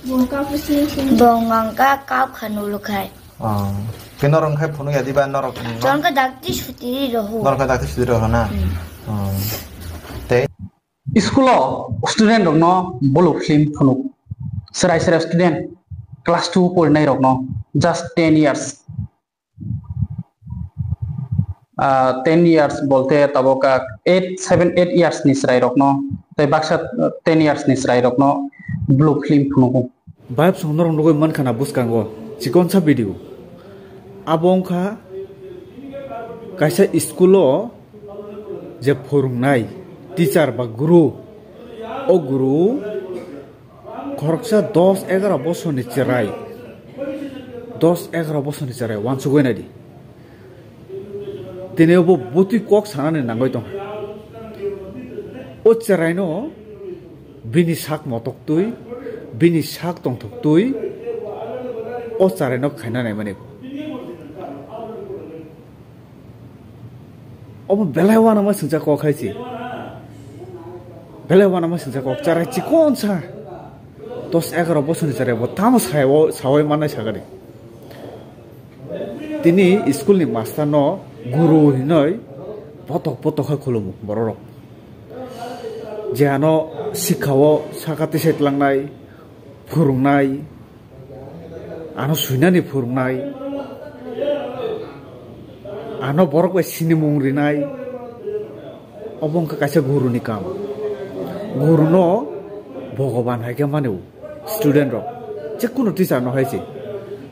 bongangka kau khanulukai norong khai phunu ya diba norok jonka dakti suti rohu norok dakti suti rohu na te school student rok no bolu film phunu serai student class 2 pornai rok no just 10 years 10 years bolte taboka 8 years ni serai rok no tai baksa 10 years ni serai rok no blue film phunu vibe sonor nogoi man khana buskango chikon sa video abongkha kaisa schoolo je phorungnai teacher ba guru o guru khoroksa 10-11 bosor ni cherai 10-11 bosor ni cherai wansugoi nadi tine obo buti kok sanane nangoi tong o cherai no bini sak motok tui bini sak tong thok tui o cherai no khaina nai mane obo belaiwana ma singja ko khaisi belaiwana ma singja ko cherai chikon sa 10-11 bosor ni cherai bo tam sawai manai sagari tini school ni master no guru hinoi potok ha khulumu borok jano sikhao sakati setlangnai phurungnai ano suinani phurungnai ano borok ba sinimung rinai obongka kaisa guru ni kam guru no bhagavan haike manu student rok je kono teacher no haisi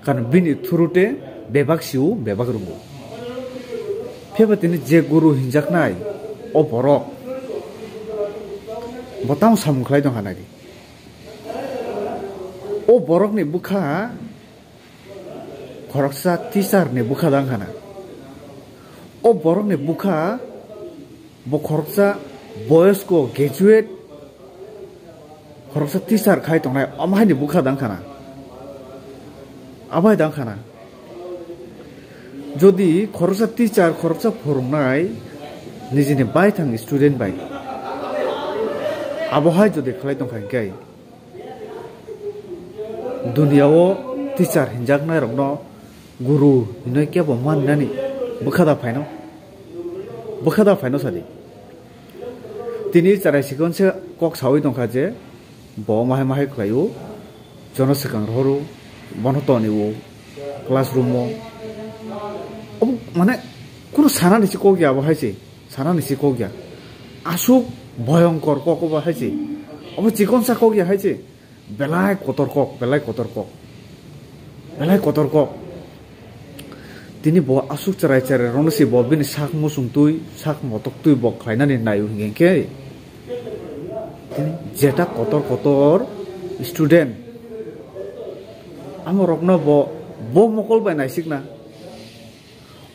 karon bini thurute bebak siu bebak rumu febatini je guru hinjaknai o borok botam samkhlai dong hanadi o borok ni bukha khoroksa teacher ni bukha dang hana o borok ni bukha bo khoroksa boyosko graduate khoroksa teacher khai tongnai amhai ni bukha dang khana abai dang khana যদি খরচা teacher খরচা ফরমাই নিজেনি by Thang student by আবহাওয়া যদি খালাই দंखाय গাই দুনিয়াও teacher হিনজাকনাই রকনো গুরু হিনই কেবো মাননানি বখাদা ফাইনো সাদি তিনি চারাই সিকনসে cock সাউই দंखा যে ব মাহে খাইও জনসকাং রহরু বনতনিও ক্লাসরুমো মানে কোনো সানা নিচে কক গিয়া বাহাইছে সানা নিচে কক গিয়া আসুক ভয়ঙ্কর কক বাহাইছে অব চিকন সা কক গিয়া হাইছে বেলাই কতর কক তিনি ব আসুক চারাই রনসি ব বিনি সাক মুসুং তুই সাক মতক তুই ব খাইনানি নাইউ হিংকে তিনি যেটা কতর স্টুডেন্ট আমার রকনা ব মকল বাই নাইসিক না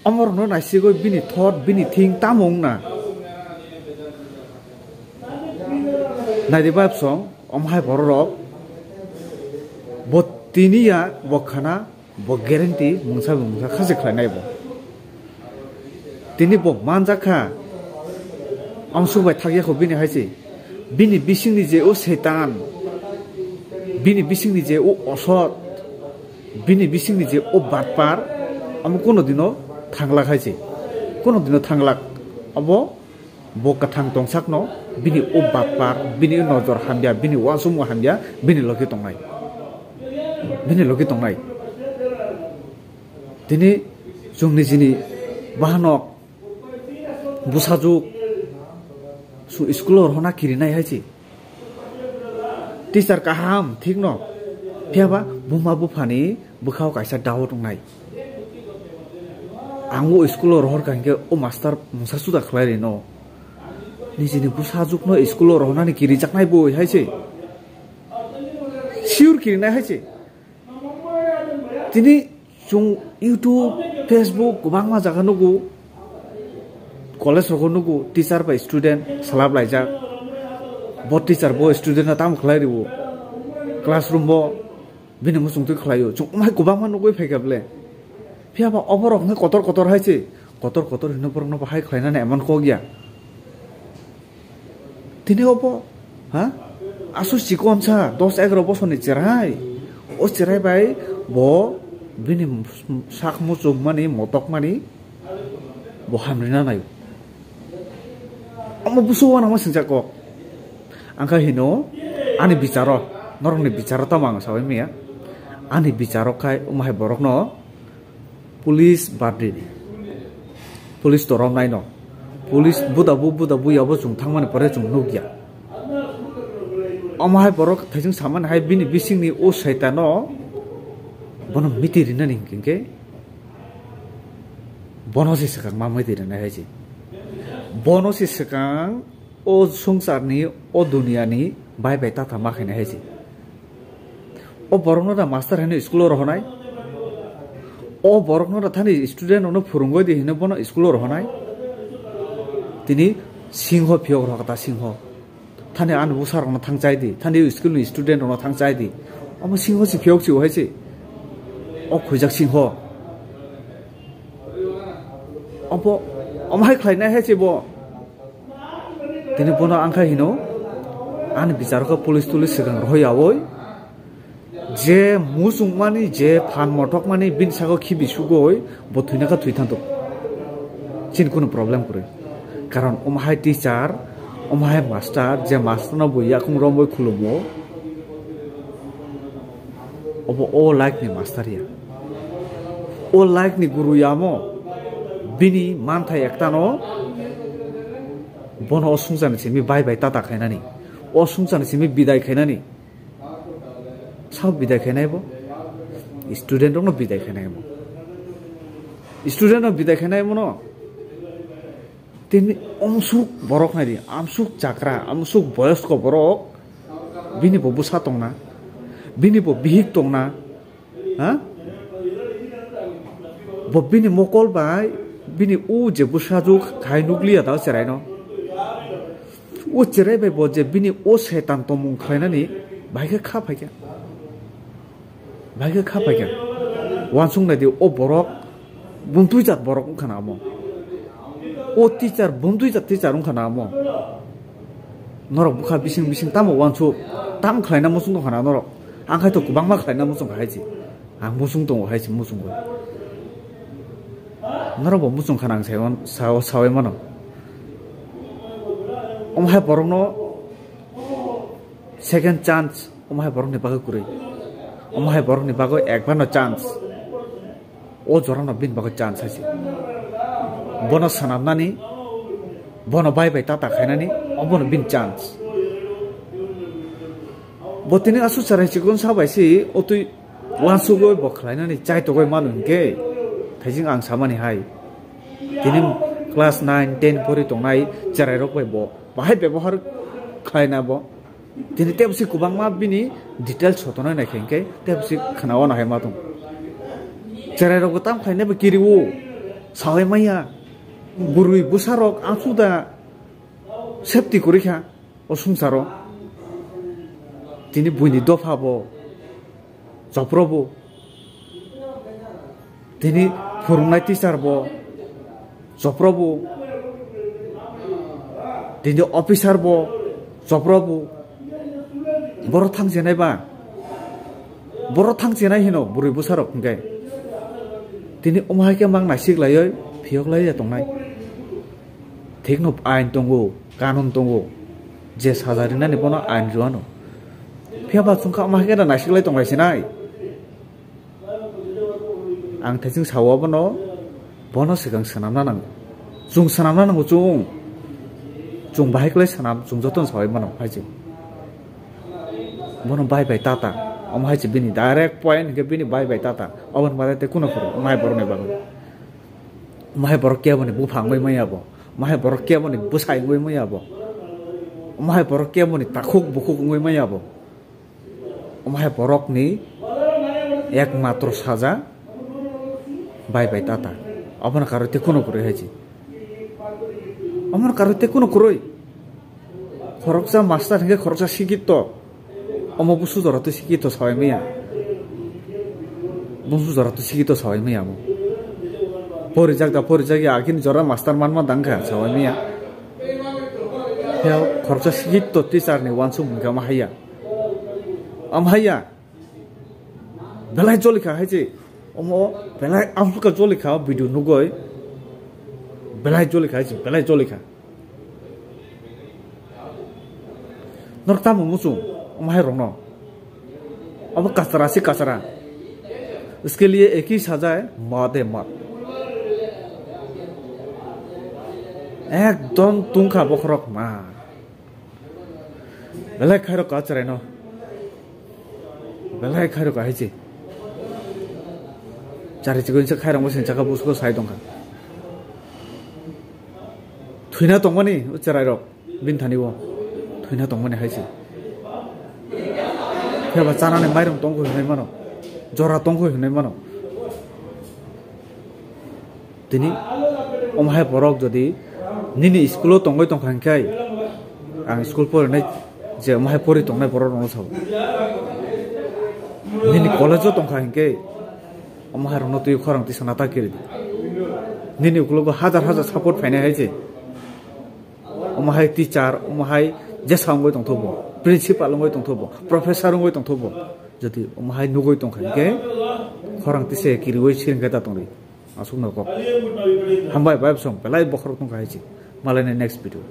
আমার no naisigo bini thought bini think tamong na nai de bab song omhai borok bo tiniya bokhana bo guarantee mungsa khase khlainai bo tini bo manjakha amsubai thagya kho bini haisi bini bisingni je o setan bini bisingni je o osot bini bisingni je o batpar am kono dino থাংলাক হাইছে কোন দিন থাংলাক of বকা থাং তংসাক ন বিনি ও বাপার বিনি নজর হামবিয়া বিনি ওয়াসুম হামবিয়া বিনি লগে তংনাই দিনি जोंनि जिनि बाहानक बुसाजुक सु स्कुलर हना किरिनाय हाइछि टीचर काहाम ठीक न फियाबा बुमा बुफानि बुखाव कायसा दाव दंनाय आंगो स्कुलर हर कांगे ओ मास्टर मुसा सुदा खलायरे न निजिनि बुसाजुक न स्कुलर हनानि किरि जाकनाय बय हाइछि सिउर किरिनाय हाइछि तिनि जों यूट्यूब फेसबुक गोबां मा जागा नुगु कलेज रखौ नुगु टीचर बाय स्टूडेंट सलाब लायजाक बो टीचर बो स्टूडेंट ना ताम खलायरिबो क्लासरूम बो बिनंगो सुंतु खलायो जों माय गोबां मा नुगु फैगाबले फियाबा अबरक न कतर हाइछि कतर हिनो परनो बाहाय खलायनानै एमन को गया तिनि अबो हा Asu sikonsa 10-11 bosoni cerai. O cerai bai bo bini sak musuk mani motok mani bo hamrina nayo. Amo busuwan amo sinjako. Angka hino ani bicara norong ni bicara tamang sawai mi ya. Ani bicara kai umai borok no pulis bardi. Pulis dorong nai no. Pulis budabu yabo jung thangmani pore jung nugya. Omahai borok thajung saman hai bini bising ni o saitano bono mitirina ning kengke bono si sekang mamai tirina haji bono si sekang o songsar ni o dunia ni bai bai tata makhine haji o borok no da master hene school rohonai o borok no da thani student ono phurungoi di hine bono school rohonai tini singho phiog rokata singho Tani an usar ono thangchai di tani school ni student ono thangchai di omo singho si phiok chi hoise o khujak singho obo omhai khlaina hese bo tini bono angkha hino an bichar ko police sigang roi awoi je musung mani je phan motok mani bin sago khibi sugoi bo thuina ka thuithanto chin kono problem kore karon omhai teacher Omahai master je master no boya khung romboi khulumo obo o like ni master ya o like ni guru yamo bini manthai ektano bono osungsan simi bai bai tata khainani osungsan simi bidai khainani sab bidai khainai bo student no bidai khainai mo student no bidai khainai mo no Tini amsuk borok nari, amsuk cakra, amsuk boyos ko borok, bini bo busa tong na, bini bo bihik tong na, ha? Bo bini mokol bai, bini je busa juk kai nuklia tau cerai no. Cerai bai bo je bini setan tomung kai nani, bai ke kha pai kya, wansung nadi borok, buntui jat borok kana mo. O teacher bundui jat teacher kana mo norok bukha bising tamo wanchu tam khlaina musung dong kana norok angkhai to kubangma khlaina musung khaiji ang musung dong haiji musung go norok bo musung khanang sawe mano omhai borok no second chance omhai borok ni bago kurei omhai borok ni bago ekbar no chance o jorano bin bago chance haiji bono sanamnani bono bai bai tata khainani obono bin chance botini asu sarai chigun sabai si otui wansu goi bokhlainani chai to goi manun ke thaijing ang samani hai tinim class 9 10 pori tongnai charai rok bai bo bahai ব্যবহার khaina bo tini tebsi kubang ma bini detail sotona na khenke tebsi khanawa na hai ma tong charai rok tam khaina be kiriu sawai maya Burui busarok asuda safety kurikha osungsaro tini buini dofabo joprobo tini phurungnai teacher bo joprobo tini officer bo joprobo boro thangjenai ba boro thangjenai hino burui busarok hingkai tini omhai ke mang nasik laioi phiok lai ya tongnai thikno ain tongo kanun tongo je sajarina ni bono ain juano phiaba chungka ma ke na nasiklai tongai sinai ang thajing sawa bono sigang sanamna nang jung sanamna nang jung bahai klai sanam jung joton sawai mano haji bono bai bai tata omhai chi bini direct point ke bini bai bai tata awan mare te kuno koro mai borone bago Mahai borok kia boni bufang goi maya bo, mahai borok kia boni busai goi maya bo, mahai borok kia boni takuk bukuk goi maya bo, mahai borok ni ekmatro saja bai bai tata, apana karo te kuno kuroi haji, apana karo te kuno kuroi, koroksa master hingga koroksa sikito, omo busu doratu sikito sawai maya, busu doratu sikito sawai maya bo. Porijak ya akin jora master man dangka sawai mia Heo khorcha hit to teacher ni wansum ga mahaya. Amhaya. Belai jolika haji. Omo belai amsuka jolika video nugoi. Belai jolika haji, belai jolika. Nortamu musu amhai rongno. अब कसरा से कसरा उसके लिए एक ही सजा है मौत है मौत एकदम तुंखा बखरक मार बेलाय खायरो काचरे न बेलाय खायरो काहिचे चारि चिगुन से खायरो मसिन जाका बुसको साइ दंखा थुइना दंमनि उचरायरो बिनथानिबो थुइना दंमनि हाइसे हेबा जानानै माइरं दंखौ होनाय मानो जरा दंखौ होनाय मानो दिनै अमहाय बरक जदि निनि स्कुलाव दंगै दंखांखाय आं स्कुल फरायनाय जे अमहाय फरि दंनाय बर' दङ साव निनि कलेजाव दंखांखाय अमहाय रनो तुइ खरांति सनाता किरि निनि उकुलबो हाजार हाजार सापर्ट फायनाय हायजे अमहाय टीचार अमहाय जेसांगै दंथबो principal ngoi tongthobo professor ngoi tongthobo jodi omhai nugoi tongkhaike khorang tise kirigoi siringka ta tongri asuk nako hambai vibe song pelai bokhorok tongkhaichi malai next video